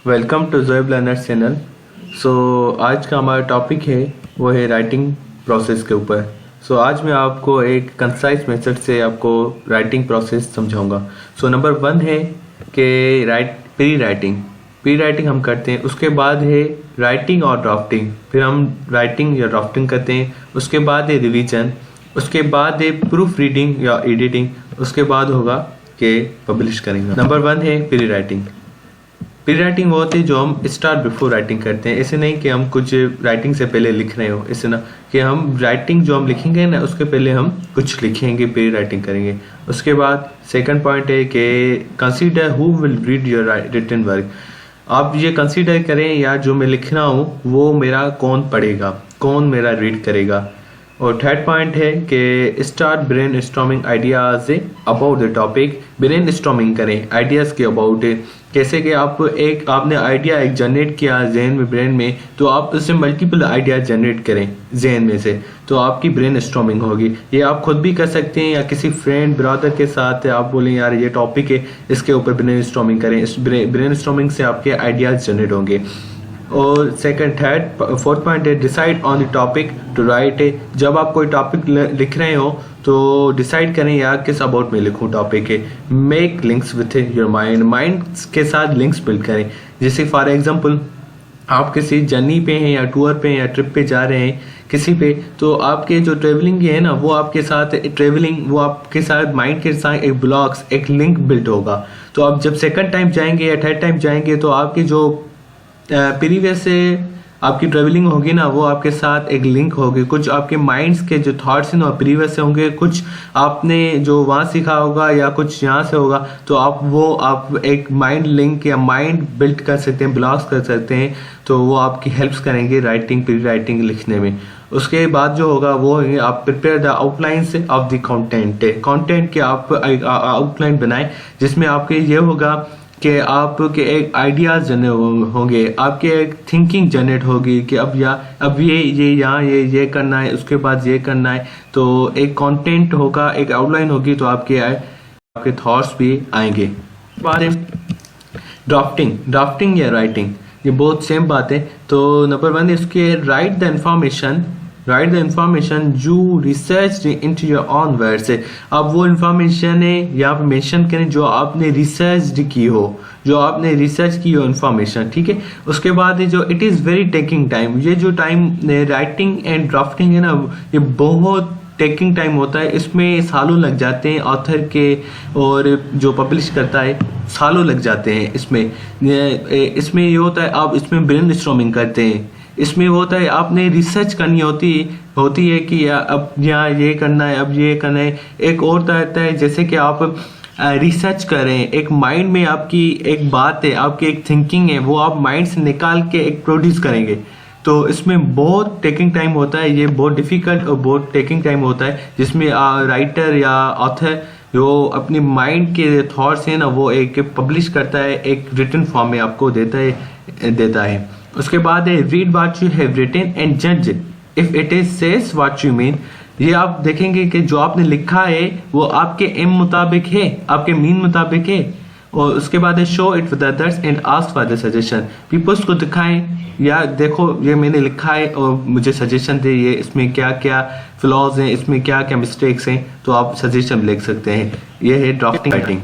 Welcome to Zoeb learners channel. आज का हमारा टॉपिक है वो है राइटिंग प्रोसेस के ऊपर। आज मैं आपको एक कंसाइज मेथड से आपको राइटिंग प्रोसेस समझाऊंगा। नंबर 1 है कि प्री राइटिंग हम करते हैं। उसके बाद है राइटिंग और ड्राफ्टिंग, फिर हम राइटिंग या ड्राफ्टिंग करते हैं। उसके बाद है रिवीजन, उसके बाद है प्रूफ रीडिंग या एडिटिंग, उसके बाद होगा कि पब्लिश करेंगे। नंबर 1 है प्री राइटिंग। प्री राइटिंग वो होती है जो हम स्टार्ट बिफोर राइटिंग करते हैं। ऐसे नहीं कि हम कुछ राइटिंग से पहले लिख रहे हो, ऐसे ना कि हम राइटिंग जो हम लिखेंगे ना उसके पहले हम कुछ लिखेंगे, प्री राइटिंग करेंगे। उसके बाद सेकंड पॉइंट है कि consider who will read your written work. आप ये कंसीडर करें या जो मैं लिख रहा हूँ वो मेरा कौन पढ़ेगा, कौन मेरा रीड करेगा। और थर्ड पॉइंट है कि start brain storming ideas about the topic. Brain storming करें आइडियाज़ के अबाउट, कैसे कि आपने आइडिया एक जनरेट किया जहन में, ब्रेन में, तो आप उससे मल्टीपल आइडिया जनरेट करें जहन में से, तो आपकी ब्रेन स्टॉर्मिंग होगी। ये आप खुद भी कर सकते हैं या किसी फ्रेंड ब्रदर के साथ आप बोलें यार ये टॉपिक है, इसके ऊपर ब्रेन स्टॉर्मिंग करें। इस ब्रेन स्टॉर्मिंग से आपके आइडियाज जनरेट होंगे। और फोर्थ पॉइंट है decide on the topic to write. जब आप कोई टॉपिक लिख रहे हो तो डिसाइड करें यार किस अबाउट में लिखूं टॉपिक है। Make links with your mind के साथ लिंक्स बिल्ड करें। जैसे फॉर एग्जांपल आप किसी जर्नी पे हैं या टूर पे या ट्रिप पे जा रहे हैं किसी पे, तो आपके जो ट्रेवलिंग है ना वो आपके साथ माइंड के साथ एक ब्लॉक्स, एक लिंक बिल्ड होगा। तो आप जब सेकंड टाइम जाएंगे या थर्ड टाइम जाएंगे तो आपकी जो प्रीवियस से आपकी ट्रेवलिंग होगी ना वो आपके साथ एक लिंक होगी। कुछ आपके माइंड्स के जो थॉट्स हैं ना प्रीवियस से होंगे, कुछ आपने जो वहाँ सीखा होगा या कुछ यहाँ से होगा, तो आप एक माइंड लिंक या माइंड बिल्ड कर सकते हैं, ब्लॉक्स कर सकते हैं। तो वो आपकी हेल्प्स करेंगे प्री राइटिंग लिखने में। उसके बाद जो होगा वो है आप prepare the outlines of the content के आप आउटलाइन बनाएं, जिसमें आपके ये होगा कि आपके एक आइडियाज जनरेट होंगे, आपके एक थिंकिंग जनरेट होगी कि अब ये करना है, उसके बाद ये करना है। तो एक कंटेंट होगा, एक आउटलाइन होगी, तो आपके थॉट्स भी आएंगे। बाद ड्राफ्टिंग या राइटिंग, ये बहुत सेम बात है। तो नंबर 1 इसके right the information you research into your on words. अब वो इंफॉर्मेशन है यहाँ पे मेंशन करें जो आपने रिसर्च की हो इंफॉर्मेशन, ठीक है। उसके बाद जो it is very taking time, ये जो टाइम राइटिंग एंड ड्राफ्टिंग है ना ये बहुत टेकिंग टाइम होता है। इसमें सालों लग जाते हैं ऑथर के, और जो पब्लिश करता है सालों लग जाते हैं। इसमें ये होता है आप इसमें ब्रेन स्टॉर्मिंग करते हैं। इसमें वो होता है आपने रिसर्च करनी होती है कि अब यहाँ ये करना है, अब ये करना है। एक और रहता है जैसे कि आप रिसर्च करें, एक माइंड में आपकी एक बात है, आपकी एक थिंकिंग है, वो आप माइंड से निकाल के एक प्रोड्यूस करेंगे। तो इसमें बहुत टेकिंग टाइम होता है, ये बहुत डिफिकल्ट और बहुत टेकिंग टाइम होता है, जिसमें राइटर या ऑथर जो अपनी माइंड के थॉट्स हैं ना वो एक पब्लिश करता है, एक रिटन फॉर्म में आपको देता है। उसके बाद है read what you have written and जज if it is says what you mean. ये आप देखेंगे कि जो आपने लिखा है वो आपके एम मुताबिक है, आपके मीन मुताबिक है। और उसके बाद है show it with others and ask for the suggestion. Peoples को दिखाएं या देखो ये मैंने लिखा है और मुझे सजेशन दे, ये इसमें क्या क्या फ्लॉज हैं, इसमें क्या क्या मिस्टेक्स हैं, तो आप सजेशन लिख सकते हैं। ये है ड्राफ्टिंग राइटिंग।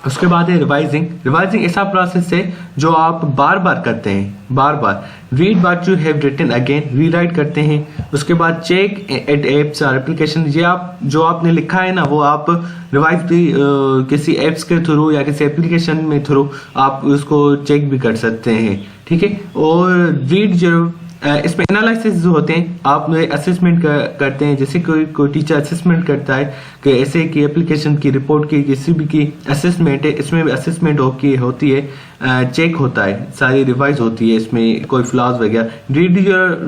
उसके बाद है रिवाइजिंग ऐसा प्रोसेस है जो आप बार बार करते हैं, read what you have written again, rewrite करते हैं। उसके बाद चेक एट एप्स और एप्लीकेशन, ये आप जो आपने लिखा है ना वो आप रिवाइज भी किसी एप्स के थ्रू या किसी एप्लीकेशन में थ्रू आप उसको चेक भी कर सकते हैं, ठीक है। और रीड जो इसमें एनालिसिस जो होते हैं आप असेसमेंट करते हैं, जैसे कोई टीचर असेसमेंट करता है कि ऐसे की एप्लीकेशन की रिपोर्ट की किसी भी की असेसमेंट है, इसमें भी असेसमेंट होती है, चेक होता है, सारी रिवाइज होती है, इसमें कोई फ्लॉज वगैरह। Read your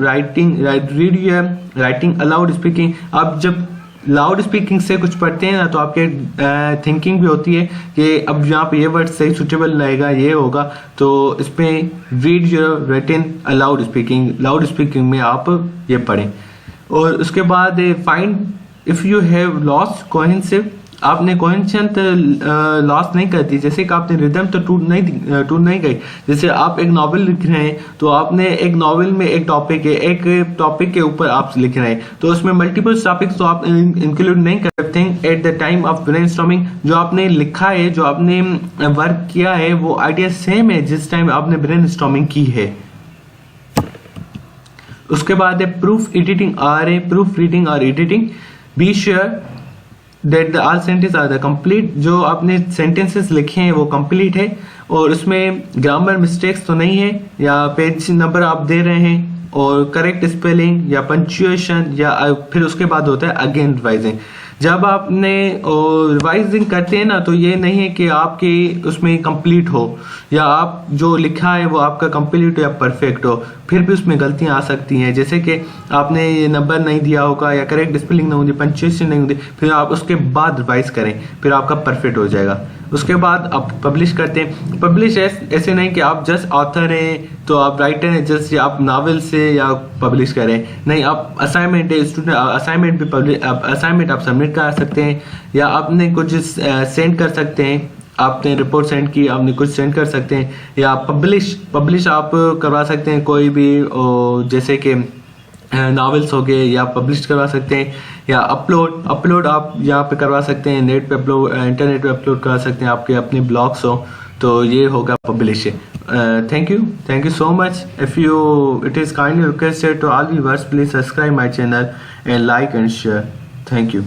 writing allowed speaking, आप जब लाउड स्पीकिंग से कुछ पढ़ते हैं ना तो आपके थिंकिंग भी होती है कि अब यहाँ पे ये वर्ड सही सूटेबल रहेगा, ये होगा। तो इसमें read your written aloud speaking में आप ये पढ़ें। और उसके बाद find if you have lost coherence आपने कोहेरेंट लॉस नहीं करती, जैसे कि आपने रिदम तो टूट नहीं गई। जैसे आप एक नॉवेल लिख रहे हैं तो आपने एक नॉवेल में एक टॉपिक के ऊपर आप लिख रहे हैं, तो उसमें मल्टीपल टॉपिक्स तो आप इंक्लूड नहीं कर सकते at the time of brainstorming. जो आपने लिखा है, जो आपने वर्क किया है, वो आइडिया सेम है जिस टाइम आपने ब्रेनस्टॉर्मिंग की है। उसके बाद है प्रूफ रीडिंग और editing. Be sure that the all sentence are the complete. जो आपने सेंटेंसेस लिखे हैं वो कंप्लीट है और उसमें ग्रामर मिस्टेक्स तो नहीं है, या पेज नंबर आप दे रहे हैं और करेक्ट स्पेलिंग या पंक्चुएशन, या फिर उसके बाद होता है अगेन रिवाइजिंग। जब आपने रिवाइजिंग करते हैं ना, तो ये नहीं है कि आपके उसमें कंप्लीट हो या आप जो लिखा है वो आपका कंप्लीट हो या परफेक्ट हो, फिर भी उसमें गलतियां आ सकती हैं। जैसे कि आपने ये नंबर नहीं दिया होगा या करेक्ट स्पेलिंग नहीं होती, पंक्चुएशन नहीं होती, फिर आप उसके बाद रिवाइज करें, फिर आपका परफेक्ट हो जाएगा। उसके बाद आप पब्लिश करते हैं। पब्लिश ऐसे नहीं कि आप जस्ट ऑथर हैं तो आप राइटर हैं जस्ट आप नावल से या पब्लिश करें, नहीं, आप असाइनमेंट है स्टूडेंट, असाइनमेंट भी पब्लिश, असाइनमेंट आप सबमिट कर सकते हैं, या आपने कुछ सेंड कर सकते हैं, आपने रिपोर्ट सेंड की, आपने कुछ सेंड कर सकते हैं, या पब्लिश आप करवा सकते हैं कोई भी, जैसे कि नॉवेल्स हो गए, या पब्लिश करवा सकते हैं, या अपलोड आप यहाँ पे करवा सकते हैं, नेट पे अपलोड, इंटरनेट पे अपलोड करवा सकते हैं, आपके अपने ब्लॉग्स हो, तो ये होगा publish. Thank you so much. If you it is kindly requested to all viewers, please subscribe my channel and like and share. Thank you.